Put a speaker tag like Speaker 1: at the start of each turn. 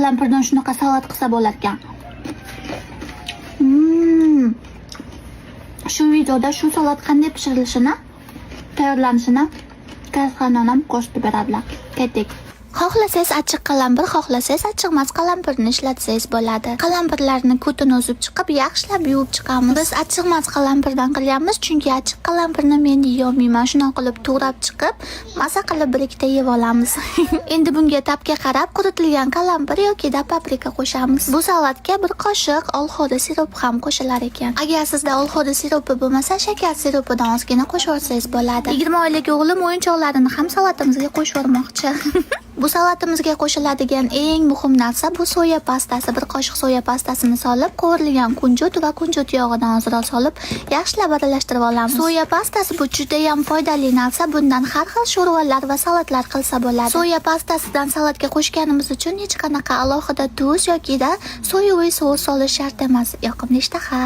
Speaker 1: Qalampirdan shunaqa salat qilsa bo'lar ekan. Shu videoda shu salat qanday pishirilishini, tayyorlanishini kasxonam ko'rsatib beradilar. Ketdik. Xohlasangiz achchiq qalampir, xohlasangiz achchiqmas qalampirni ishlatsangiz bo'ladi. Qalampirlarni ko'tini uzib chiqib, yaxshilab yuvib chiqamiz. Biz achchiqmas qalampirdan qilyapmiz, chunki achchiq qalampirni men yeyolmayman. Shunday qilib to'g'rab chiqib, maza qilib birikda yeb olamiz. Endi bunga tapga qarab quritilgan qalampir yoki paprika qo'shamiz. Bu salatga bir qoshiq olxo'ri sirup ham qo'shilar ekan. Agar sizda olxo'ri sirupi bo'lmasa, shakar sirupidan ozgina qo'shib olsangiz bo'ladi. 20 oylik o'g'lim o'yinchoqlarini ham salatimizga qo'shib yubormoqchi. Bu salatimizga qo'shiladigan eng muhim narsa bu soya pastasi. Bir qoshiq soya pastasini solib, qovurilgan kunjut va kunjut yog'idan ozroq solib, yaxshilab aralashtirib olamiz. Soya pastasi bu juda ham foydali narsa. Bundan har xil sho'rvalar va salatlar qilsa bo'ladi. Soya pastasidan salatga qo'shganimiz uchun hech qanaqa alohida tuz yoki soyaviy sous solish shart emas. Yoqimli ishtaha.